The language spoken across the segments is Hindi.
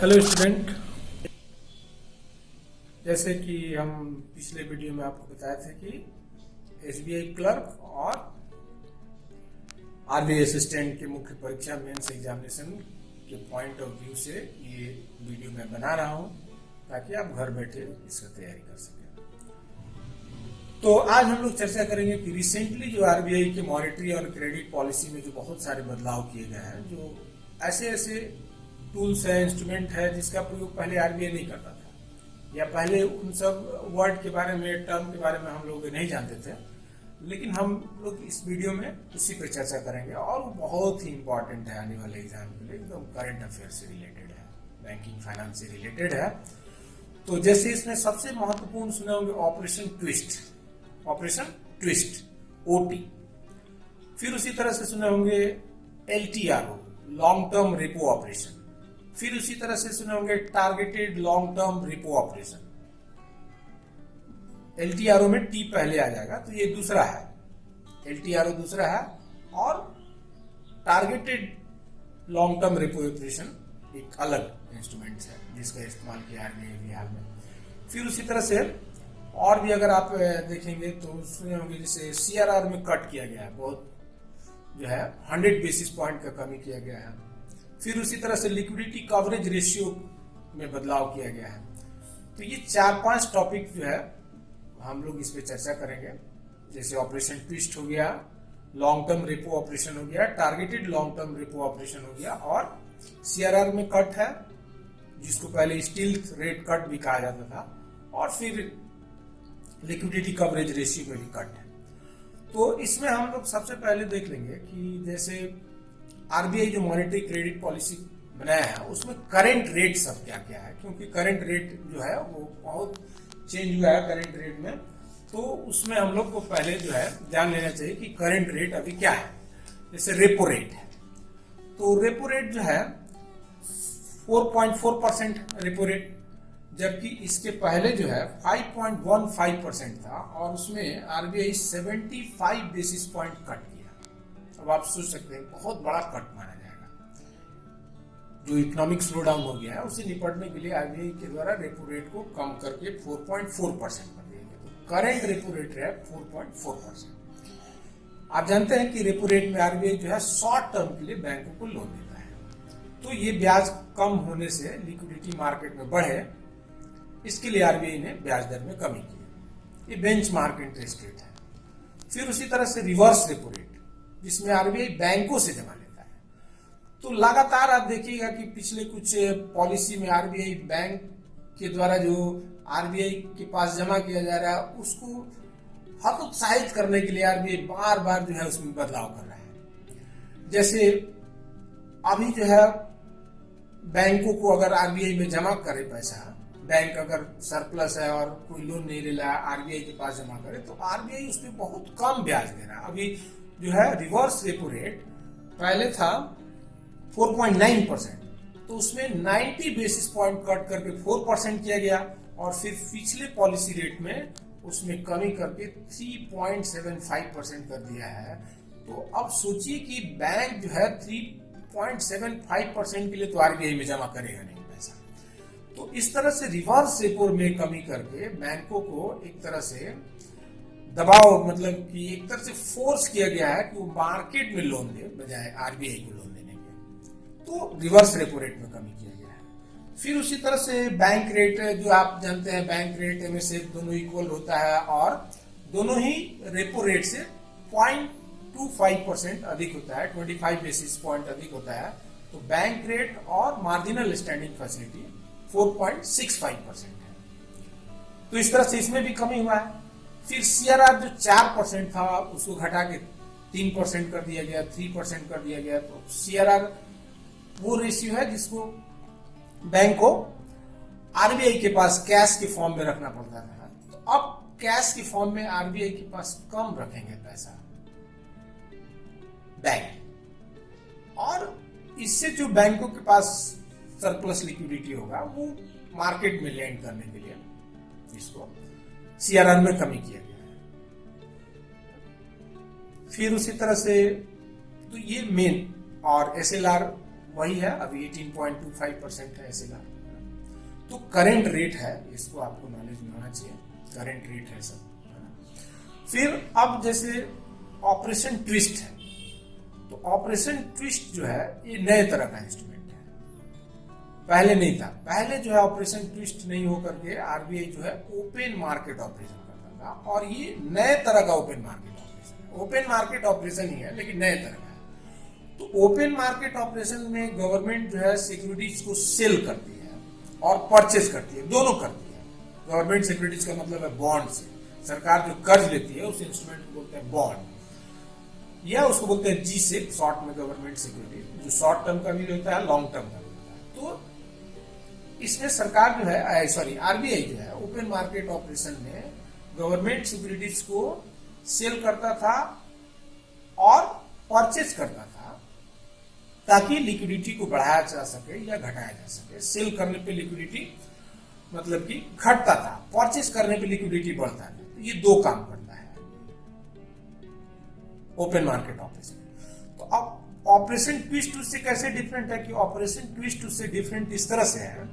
Hello student. जैसे कि हम पिछले वीडियो में आपको बताए थे कि एसबीआई क्लर्क और आरबीआई असिस्टेंट के मुख्य परीक्षा मेंस एग्जामिनेशन के पॉइंट ऑफ व्यू से ये वीडियो मैं बना रहा हूं ताकि आप घर बैठे इसका तैयारी कर सकें। तो आज हम लोग चर्चा करेंगे कि रिसेंटली जो आरबीआई के मॉनेटरी और क्रेडिट पॉलिसी में जो बहुत सारे बदलाव किए गए हैं, जो ऐसे टूल्स है, इंस्ट्रूमेंट है जिसका प्रयोग पहले आरबीआई नहीं करता था, या पहले उन सब वर्ड के बारे में, टर्म के बारे में हम लोग नहीं जानते थे, लेकिन हम लोग इस वीडियो में उसी पर चर्चा करेंगे और वो बहुत ही इंपॉर्टेंट है आने वाले एग्जाम के लिए, एकदम करंट अफेयर से रिलेटेड है, बैंकिंग फाइनेंस से रिलेटेड है। तो जैसे इसमें सबसे महत्वपूर्ण सुने होंगे ऑपरेशन ट्विस्ट ओटी, फिर उसी तरह से सुने होंगे LTRO, long term repo operation, फिर उसी तरह से सुने होंगे targeted long term repo operation. LTRO में टी पहले आ जाएगा, तो ये दूसरा है, एलटीआरओ दूसरा है, और targeted long term repo operation एक अलग इंस्ट्रूमेंट है जिसका इस्तेमाल किया है हाल में। फिर उसी तरह से और भी अगर आप देखेंगे तो सुने होंगे जैसे सीआरआर में कट किया गया है, बहुत जो है 100 बेसिस पॉइंट का कमी किया गया है। फिर उसी तरह से लिक्विडिटी कवरेज रेशियो में बदलाव किया गया है। तो ये 4-5 टॉपिक जो है हम लोग इस पे चर्चा करेंगे। जैसे ऑपरेशन ट्विस्ट हो गया, लॉन्ग टर्म रेपो ऑपरेशन हो गया, targeted long term repo operation हो गया, और सीआरआर में कट है जिसको पहले स्टील्थ रेट कट भी कहा जाता था, और फिर लिक्विडिटी कवरेज रेशियो में भी कट है। तो इसमें हम लोग सबसे पहले देख लेंगे कि जैसे आरबीआई जो मॉनेटरी क्रेडिट पॉलिसी बनाया है उसमें करंट रेट सब क्या क्या है, क्योंकि करंट रेट जो है वो बहुत चेंज हुआ है करंट रेट में। तो उसमें हम लोग को पहले जो है ध्यान लेना चाहिए कि करंट रेट अभी क्या है। जैसे रेपो रेट है, तो रेपो रेट जो है 4.4% रेपो रेट, जबकि इसके पहले जो है 5.15% था, और उसमें आरबीआई 75 बेसिस पॉइंट कट किया। अब आप सोच सकते हैं बहुत बड़ा कट माना जाएगा। जो इकोनॉमिक स्लो डाउन हो गया है उससे निपटने के लिए आरबीआई के द्वारा रेपो रेट को कम करके 4.4% कर दिया गया। तो करंट रेपो रेट है 4.4%। आप जानते हैं कि रेपो रेट में आरबीआई जो है शॉर्ट टर्म के लिए बैंकों को लोन देता है, तो ये ब्याज कम होने से लिक्विडिटी मार्केट में बढ़े, इसके लिए आरबीआई ने ब्याज दर में कमी की। ये बेंचमार्क इंटरेस्ट रेट है। फिर उसी तरह से रिवर्स रेपो रेट, जिसमें आरबीआई बैंकों से जमा लेता है। तो लगातार आप देखिएगा कि पिछले कुछ पॉलिसी में आरबीआई बैंक के द्वारा जो आरबीआई के पास जमा किया जा रहा है उसको हतोत्साहित करने के लिए आरबीआई बार बार जो है उसमें बदलाव कर रहा है। जैसे अभी जो है बैंकों को अगर आरबीआई में जमा करे पैसा, बैंक अगर सरप्लस है और कोई लोन नहीं ले रहा है, आरबीआई के पास जमा करे, तो आरबीआई उस पर बहुत कम ब्याज दे रहा है। अभी जो है रिवर्स रेपो रेट पहले था 4.9%, तो उसमें 90 बेसिस पॉइंट कट करके 4% किया गया, और फिर पिछले पॉलिसी रेट में उसमें कमी करके 3.75% कर दिया है। तो अब सोचिए कि बैंक जो है 3.75% के लिए तो आरबीआई में जमा करेगा नहीं पैसा। तो इस तरह से रिवर्स रेपो में कमी करके बैंकों को एक तरह से दबाव, मतलब कि एक तरह से फोर्स किया गया है कि वो मार्केट में लोन दे बजाय आरबीआई को लोन देने के। तो रिवर्स रेपो रेट में कमी किया गया है। फिर उसी तरह से बैंक रेट, जो आप जानते हैं बैंक रेट एमएसएफ दोनों इक्वल होता है, और दोनों ही रेपो रेट से 0.25% अधिक होता है, 25 बेसिस पॉइंट अधिक होता है। तो बैंक रेट और मार्जिनल स्टैंडिंग फैसिलिटी 4.65% है। तो इस तरह से इसमें भी कमी हुआ है। फिर सीआरआर जो 4% था उसको घटा के 3% कर दिया गया, 3% कर दिया गया। तो सीआरआर वो रेशियो है जिसको बैंक को आरबीआई के पास कैश के फॉर्म में रखना पड़ता था, तो अब कैश के फॉर्म में आरबीआई के पास कम रखेंगे पैसा बैंक, और इससे जो बैंकों के पास सरप्लस लिक्विडिटी होगा वो मार्केट में लैंड करने के लिए इसको सीआरआर में कमी किया गया है। फिर उसी तरह से तो ये मेन, और एसएलआर वही है, अभी 18.25% है एसएलआर। तो करेंट रेट है, इसको आपको नॉलेज में होना चाहिए, करेंट रेट है सब। फिर अब जैसे ऑपरेशन ट्विस्ट है, तो ऑपरेशन ट्विस्ट जो है ये नए तरह का इंस्ट्रूमेंट है, पहले नहीं था। पहले जो है ऑपरेशन ट्विस्ट नहीं होकर के आरबीआई जो है ओपन मार्केट ऑपरेशन करता था, और ये नए तरह का ओपन मार्केट ऑपरेशन है। ओपन मार्केट ऑपरेशन ही है लेकिन नए तरह का है। तो ओपन मार्केट ऑपरेशन में गवर्नमेंट जो है सिक्योरिटीज को सेल करती है और परचेज करती है, दोनों करती है। गवर्नमेंट सिक्योरिटीज का मतलब है बॉन्ड से, सरकार जो कर्ज लेती है उस इंस्ट्रूमेंट को बोलते हैं बॉन्ड, या उसको बोलते हैं जी से शॉर्ट में, गवर्नमेंट सिक्योरिटी, जो शॉर्ट टर्म का भी होता है, लॉन्ग टर्म का भी होता है। तो इसमें सरकार जो है, सॉरी आरबीआई जो है ओपन मार्केट ऑपरेशन में गवर्नमेंट सिक्योरिटीज को सेल करता था और परचेज करता था, ताकि लिक्विडिटी को बढ़ाया जा सके या घटाया जा सके। सेल करने पे लिक्विडिटी मतलब कि घटता था, परचेज करने पे लिक्विडिटी बढ़ता था। तो ये दो काम करता है ओपन मार्केट ऑपरेशन। तो अब ऑपरेशन ट्विस्ट उससे कैसे डिफरेंट है कि ऑपरेशन ट्विस्ट उससे डिफरेंट इस तरह से है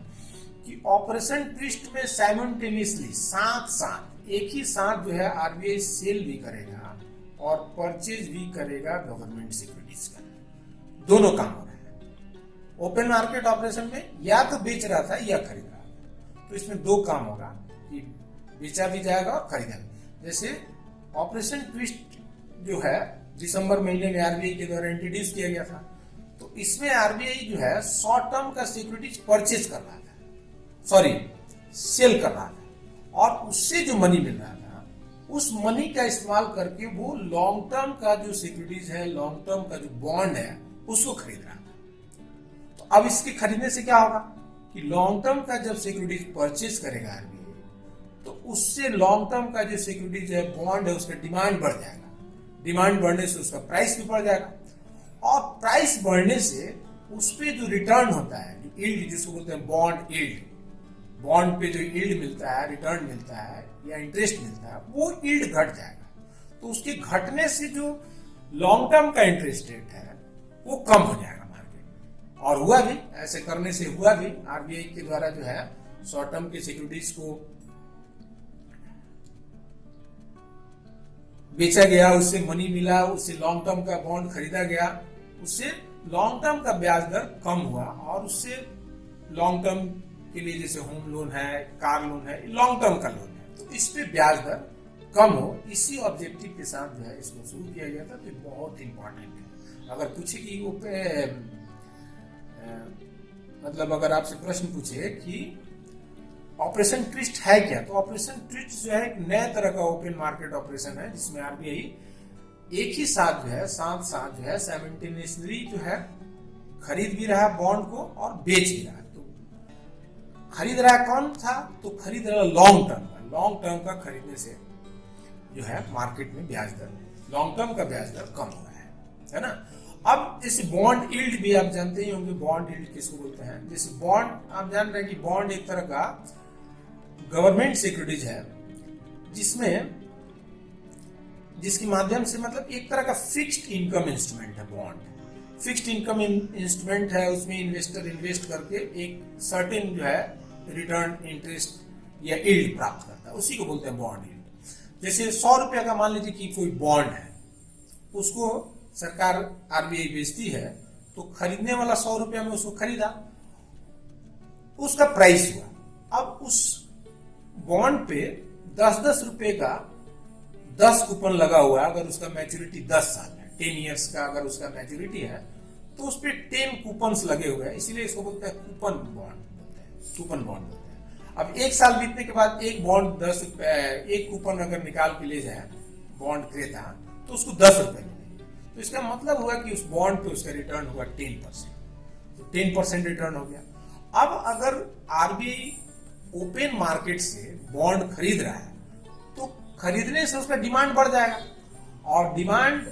कि ऑपरेशन ट्विस्ट में साइमल्टेनियसली, साथ साथ एक ही साथ जो है आरबीआई सेल भी करेगा और परचेज भी करेगा गवर्नमेंट सिक्योरिटीज का, दोनों काम हो रहे हैं। ओपन मार्केट ऑपरेशन में या तो बेच रहा था या खरीद रहा था, तो इसमें दो काम होगा कि बेचा भी जाएगा और खरीदा भी। जैसे ऑपरेशन ट्विस्ट जो है दिसंबर महीने में आरबीआई के द्वारा इंट्रोड्यूस किया गया था, तो इसमें आरबीआई जो है शॉर्ट टर्म का सिक्योरिटीज परचेज कर रहा था, सॉरी सेल कर रहा था, और उससे जो मनी मिल रहा था उस मनी का इस्तेमाल करके वो लॉन्ग टर्म का जो सिक्योरिटीज है, लॉन्ग टर्म का जो बॉन्ड है उसको खरीद रहा था। तो अब इसके खरीदने से क्या होगा कि लॉन्ग टर्म का जब सिक्योरिटीज परचेज करेगा आरबीआई, तो उससे लॉन्ग टर्म का जो सिक्योरिटीज है, बॉन्ड है, उसका डिमांड बढ़ जाएगा। डिमांड बढ़ने से उसका प्राइस भी बढ़ जाएगा, और प्राइस बढ़ने से उस पे जो रिटर्न होता है, जो यील्ड जिसको बोलते हैं बॉन्ड यील्ड, बॉन्ड पे जो यील्ड मिलता है, रिटर्न मिलता है या इंटरेस्ट मिलता है, वो यील्ड घट जाएगा। तो उसके घटने से जो लॉन्ग टर्म का इंटरेस्ट रेट है वो कम हो जाएगा मार्केट में। और हुआ भी, ऐसे करने से हुआ भी। आरबीआई के द्वारा जो है शॉर्ट टर्म की सिक्योरिटीज को बेचा गया, उससे मनी मिला, उससे लॉन्ग टर्म का बॉन्ड खरीदा गया, उससे लॉन्ग टर्म का ब्याज दर कम हुआ, और उससे लॉन्ग टर्म के लिए जैसे होम लोन है, कार लोन है, लॉन्ग टर्म का लोन है, तो इस पे ब्याज दर कम हो, इसी ऑब्जेक्टिव के साथ जो है इसको शुरू किया गया था। तो बहुत इंपॉर्टेंट है। अगर पूछे कि वो पे मतलब अगर आपसे प्रश्न पूछे कि ऑपरेशन ट्विस्ट है क्या, तो ऑपरेशन ट्विस्ट जो है एक नए तरह का ओपन मार्केट ऑपरेशन है, जिसमें आरबीआई एक ही साथ जो है, साथ साथ जो है साइमल्टेनियसली जो है खरीद भी रहा बॉन्ड को और बेच भी रहा। तो खरीद रहा कौन था, तो खरीद रहा लॉन्ग टर्म का। लॉन्ग टर्म का खरीदने से जो है मार्केट में ब्याज दर, लॉन्ग टर्म का ब्याज दर कम हुआ है ना। अब जैसे बॉन्ड यील्ड भी आप जानते ही होंगे, बॉन्ड यील्ड किसको बोलते हैं। जैसे बॉन्ड आप जान रहे हैं कि बॉन्ड एक तरह का गवर्नमेंट सिक्योरिटीज है, जिसके माध्यम से मतलब एक तरह का फिक्स्ड इनकम इंस्ट्रूमेंट है। बॉन्ड फिक्स्ड इनकम इंस्ट्रूमेंट है, उसमें इन्वेस्टर इन्वेस्ट करके एक सर्टेन जो है रिटर्न, इंटरेस्ट या यील्ड प्राप्त करता है, उसी को बोलते हैं बॉन्ड यील्ड। जैसे 100 रुपया का मान लीजिए कि कोई बॉन्ड है, उसको सरकार आरबीआई बेचती है, तो खरीदने वाला 100 रुपया में उसको खरीदा, उसका प्राइस हुआ। अब उस बॉन्ड पे 10-10 रुपए का 10 कूपन लगा हुआ है। अगर उसका मैच्योरिटी 10 साल है, 10 इयर्स का अगर उसका मैच्योरिटी है, तो उस पर 10 कूपन्स लगे हुए हैं, इसीलिए इसको बोलते हैं कूपन बॉन्ड बोलते हैं, कूपन बॉन्ड बोलते हैं। अब एक साल बीतने के बाद एक बॉन्ड 10 रुपए, एक कूपन अगर निकाल के ले जाए बॉन्ड क्रेता, तो उसको 10 रुपए मिलेंगे। तो इसका मतलब हुआ कि उस बॉन्ड पे उसका रिटर्न हुआ 10%, तो 10% रिटर्न हो गया। अब अगर आरबीआई ओपन मार्केट से बॉन्ड खरीद रहा है, तो खरीदने से उसका डिमांड बढ़ जाएगा, और डिमांड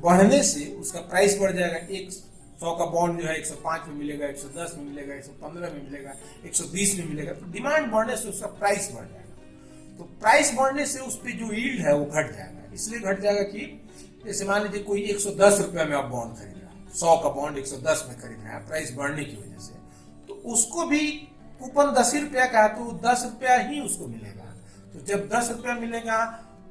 बढ़ने से उसका प्राइस बढ़ जाएगा। 100 का बॉन्ड जो है 105 में मिलेगा, 110 में मिलेगा, 115 में मिलेगा, 120 में मिलेगा। तो डिमांड बढ़ने से उसका प्राइस बढ़ जाएगा। तो प्राइस बढ़ने से उस पर जो यील्ड है वो घट जाएगा। इसलिए घट जाएगा कि जैसे मान लीजिए कोई 110 रुपया में आप बॉन्ड खरीद रहा है, 100 का बॉन्ड 110 में खरीद रहा है प्राइस बढ़ने की वजह से, तो उसको भी कूपन 10 ही रुपया का है तो 10 रुपया ही उसको मिलेगा। तो जब 10 रुपया मिलेगा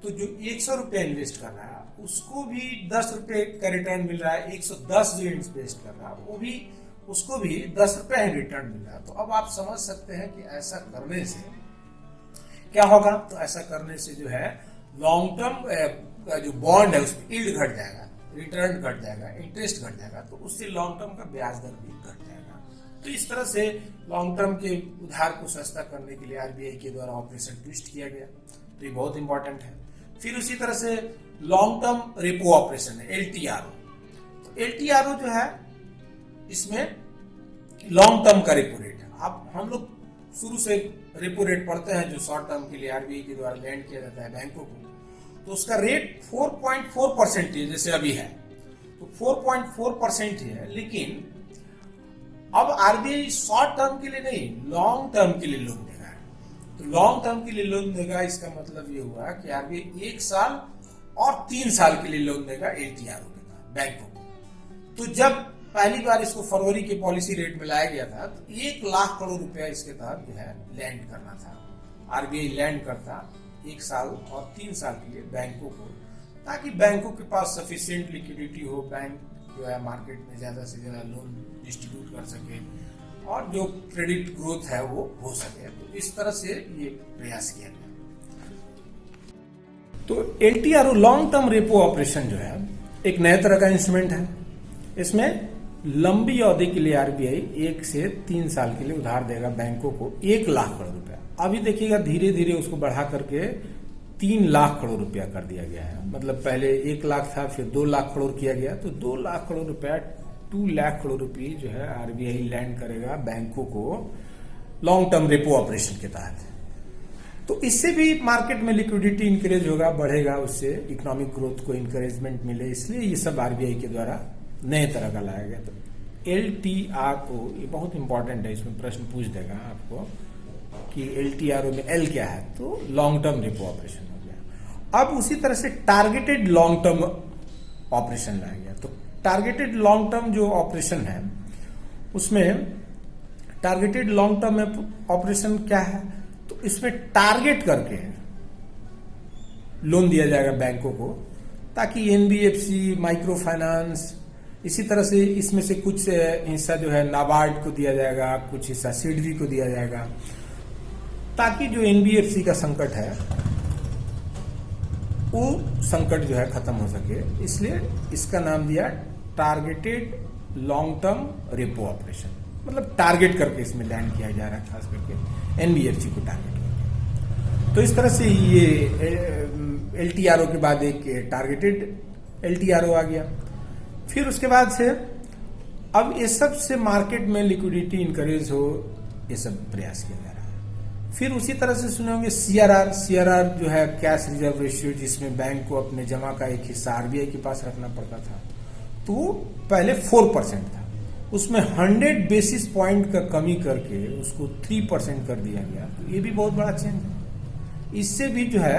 तो जो 100 रुपया इन्वेस्ट कर रहा है उसको भी 10 रुपये का रिटर्न मिल रहा है। 110 जो इन्वेस्ट कर रहा है वो भी, उसको भी 10 रुपया ही रिटर्न मिल रहा है। तो अब आप समझ सकते हैं कि ऐसा करने से क्या होगा। तो ऐसा करने से जो है लॉन्ग टर्म जो बॉन्ड है उसमें यील्ड घट जाएगा, रिटर्न घट जाएगा, इंटरेस्ट घट जाएगा, तो उससे लॉन्ग टर्म का ब्याज दर भी घट जाएगा। तो इस तरह से लॉन्ग टर्म के उधार को सस्ता करने के लिए आरबीआई के द्वारा ऑपरेशन ट्विस्ट किया गया। तो ये बहुत इंपॉर्टेंट है। फिर उसी तरह से लॉन्ग टर्म रेपो ऑपरेशन है, एलटीआरओ। तो एलटीआरओ जो है इसमें लॉन्ग टर्म का रेपो रेट है। अब हम लोग शुरू से रेपो रेट पढ़ते हैं जो शॉर्ट टर्म के लिए आरबीआई के द्वारा लैंड किया जाता है बैंकों को, तो उसका रेट 4.4% है, जैसे अभी है तो 4.4% ही है। लेकिन अब आरबीआई शॉर्ट टर्म के लिए नहीं, लॉन्ग टर्म के लिए लोन देगा। तो लॉन्ग टर्म के लिए लोन देगा, इसका मतलब ये हुआ कि आरबीआई 1 साल और 3 साल के लिए लोन देगा एलटीआरओ के तहत बैंकों को। तो जब पहली बार इसको फरवरी के पॉलिसी रेट में लाया गया था तो 1 लाख करोड़ रुपया इसके तहत जो है लैंड करना था। आरबीआई लैंड करता 1 साल और 3 साल के लिए बैंकों को, ताकि बैंकों के पास सफिशिएंट लिक्विडिटी हो, बैंक जो है मार्केट में ज्यादा से ज्यादा लोन डिस्ट्रीब्यूट कर सके और जो क्रेडिट ग्रोथ है वो हो सके। तो इस तरह से ये प्रयास किया गया। तो एलटीआरओ लॉन्ग टर्म रेपो ऑपरेशन जो है एक नए तरह का इंस्ट्रूमेंट है। इसमें लंबी अवधि के लिए आरबीआई 1 से 3 साल के लिए उधार देगा बैंकों को 1 लाख करोड़ रुपया। अभी देखिएगा धीरे धीरे उसको बढ़ा करके 3 लाख करोड़ रुपया कर दिया गया है। मतलब पहले 1 लाख था, फिर 2 लाख करोड़ किया गया, तो 2 लाख करोड़ रुपया 2 लाख करोड़ रुपये जो है आरबीआई लैंड करेगा बैंकों को लॉन्ग टर्म रेपो ऑपरेशन के तहत। तो इससे भी मार्केट में लिक्विडिटी इंकरेज होगा, बढ़ेगा, उससे इकोनॉमिक ग्रोथ को इंकरेजमेंट मिले, इसलिए ये सब आरबीआई के द्वारा नए तरह का लाया गया। तो एलटीआरओ ये बहुत इंपॉर्टेंट है, इसमें प्रश्न पूछ देगा आपको कि एलटीआरओ में एल क्या है, तो लॉन्ग टर्म रेपो ऑपरेशन हो गया। अब उसी तरह से टारगेटेड लॉन्ग टर्म ऑपरेशन लाया गया। तो टारगेटेड लॉन्ग टर्म जो ऑपरेशन है उसमें टारगेटेड लॉन्ग टर्म ऑपरेशन क्या है, तो इसमें टारगेट करके लोन दिया जाएगा बैंकों को, ताकि एनबीएफसी, माइक्रो फाइनेंस, इसी तरह से इसमें से कुछ हिस्सा जो है नाबार्ड को दिया जाएगा, कुछ हिस्सा सिडबी को दिया जाएगा, ताकि जो एनबीएफसी का संकट है वो संकट जो है खत्म हो सके। इसलिए इसका नाम दिया targeted long term repo operation. मतलब टारगेट करके इसमें लैंड किया जा रहा है, खास करके एनबीएफसी को टारगेट करके। तो इस तरह से ये एलटीआरओ के बाद एक टारगेटेड एलटीआरओ आ गया। फिर उसके बाद से अब ये सब से मार्केट में लिक्विडिटी इंकरेज हो, ये सब प्रयास किया जा रहा है। फिर उसी तरह से सुने होंगे सीआरआर। सीआरआर जो है कैश रिजर्व रेशियो, जिसमें बैंक को अपने जमा का एक हिस्सा आरबीआई के पास रखना पड़ता था, तो पहले 4% था, उसमें 100 बेसिस पॉइंट का कमी करके उसको 3% कर दिया गया। तो ये भी बहुत बड़ा चेंज है। इससे भी जो है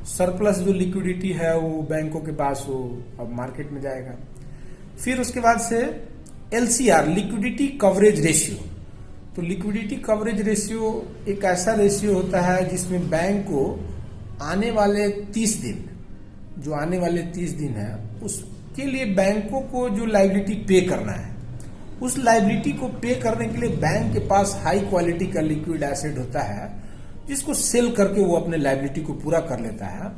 सरप्लस जो लिक्विडिटी है वो बैंकों के पास वो अब मार्केट में जाएगा। फिर उसके बाद से एलसीआर, लिक्विडिटी कवरेज रेशियो। तो लिक्विडिटी कवरेज रेशियो एक ऐसा रेशियो होता है जिसमें बैंक को आने वाले 30 दिन, जो आने वाले 30 दिन है, उसके लिए बैंकों को जो लायबिलिटी पे करना है, उस लायबिलिटी को पे करने के लिए बैंक के पास हाई क्वालिटी का लिक्विड एसेट होता है, जिसको सेल करके वो अपने लायबिलिटी को पूरा कर लेता है।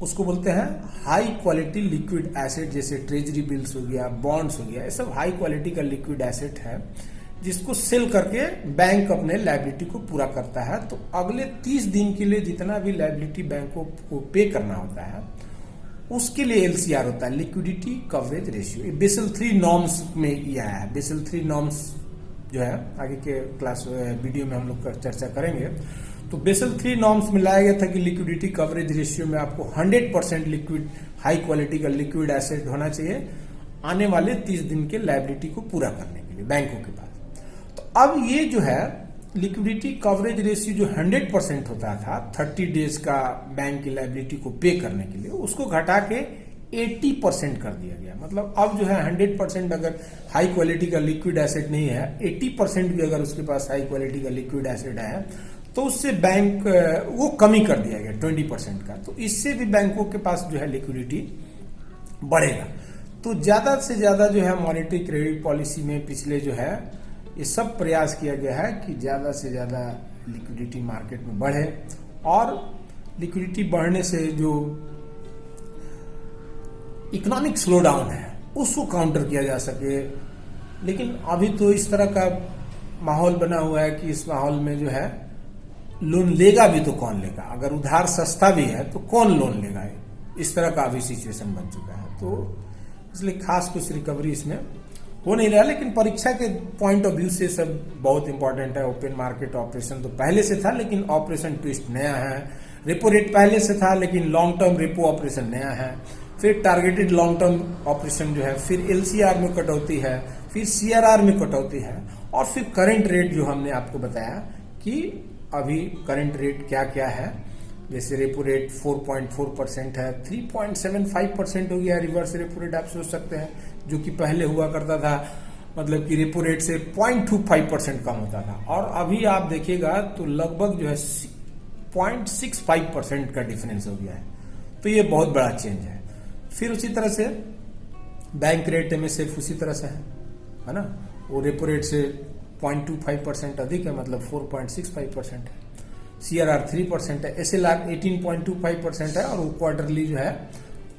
उसको बोलते हैं हाई क्वालिटी लिक्विड एसेट। जैसे ट्रेजरी बिल्स हो गया, बॉन्ड्स हो गया, ये सब हाई क्वालिटी का लिक्विड एसेट है, जिसको सेल करके बैंक अपने लायबिलिटी को पूरा करता है। तो अगले 30 दिन के लिए जितना भी लायबिलिटी बैंकों को पे करना होता है, उसके लिए एलसीआर होता है, लिक्विडिटी कवरेज रेशियो। ये बेसल 3 नॉर्म्स में यह है। बेसल 3 नॉर्म्स जो है आगे के क्लास वीडियो में हम लोग चर्चा करेंगे। तो बेसल 3 नॉर्म्स में लाया गया था कि लिक्विडिटी कवरेज रेशियो में आपको 100% लिक्विड हाई क्वालिटी का लिक्विड एसेट होना चाहिए आने वाले 30 दिन के लायबिलिटी को पूरा करने के लिए बैंकों के पास। तो अब ये जो है लिक्विडिटी कवरेज रेशियो जो 100% होता था 30 डेज का बैंक की लायबिलिटी को पे करने के लिए, उसको घटा के 80% कर दिया गया। मतलब अब जो है 100% अगर हाई क्वालिटी का लिक्विड एसेट नहीं है, 80% भी अगर उसके पास हाई क्वालिटी का लिक्विड एसेट है तो उससे बैंक वो कमी कर दिया गया 20% का। तो इससे भी बैंकों के पास जो है लिक्विडिटी बढ़ेगा। तो ज्यादा से ज्यादा जो है मॉनेटरी क्रेडिट पॉलिसी में पिछले जो है ये सब प्रयास किया गया है कि ज्यादा से ज्यादा लिक्विडिटी मार्केट में बढ़े और लिक्विडिटी बढ़ने से जो इकोनॉमिक स्लो डाउन है उसको काउंटर किया जा सके। लेकिन अभी तो इस तरह का माहौल बना हुआ है कि इस माहौल में जो है लोन लेगा भी तो कौन लेगा, अगर उधार सस्ता भी है तो कौन लोन लेगा, इस तरह का अभी सिचुएशन बन चुका है। तो इसलिए खास कुछ रिकवरी इसमें हो नहीं रहा। लेकिन परीक्षा के पॉइंट ऑफ व्यू से सब बहुत इंपॉर्टेंट है। ओपन मार्केट ऑपरेशन तो पहले से था लेकिन ऑपरेशन ट्विस्ट नया है। रेपो रेट पहले से था लेकिन लॉन्ग टर्म रेपो ऑपरेशन नया है। फिर टारगेटेड लॉन्ग टर्म ऑपरेशन जो है, फिर एलसीआर में कटौती है, फिर सीआरआर में कटौती है और फिर करंट रेट जो हमने आपको बताया कि अभी करंट रेट क्या क्या है। जैसे रेपो रेट 4.4% है, 3.75% हो गया रिवर्स रेपो रेट, आप सोच सकते हैं, जो कि पहले हुआ करता था मतलब कि रेपो रेट से 0.25% कम होता था। और अभी आप देखिएगा तो लगभग जो है 0.65% का डिफरेंस हो गया है। तो ये बहुत बड़ा चेंज है। फिर उसी तरह से बैंक रेट MSF उसी तरह से है ना, वो रेपो रेट से 0.25% अधिक है, मतलब 4.65% है। CRR 3% है, SLR 18.25% है और वो क्वार्टरली जो है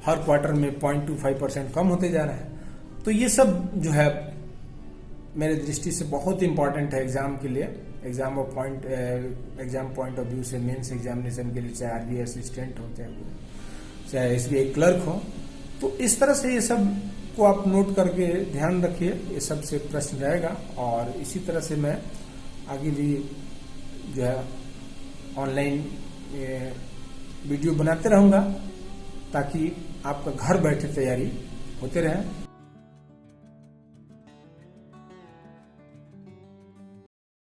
हर क्वार्टर में 0.25% कम होते जा रहा है। तो ये सब जो है मेरे दृष्टि से बहुत इंपॉर्टेंट है एग्जाम के लिए, एग्जाम पॉइंट ऑफ व्यू से, मेंस एग्जामिनेशन के लिए, चाहे RBI असिस्टेंट हो, चाहे SBI क्लर्क हो। तो इस तरह से ये सब को आप नोट करके ध्यान रखिए, ये सब से प्रश्न रहेगा। और इसी तरह से मैं आगे भी जो है ऑनलाइन वीडियो बनाते रहूँगा ताकि आपका घर बैठे तैयारी होते रहे।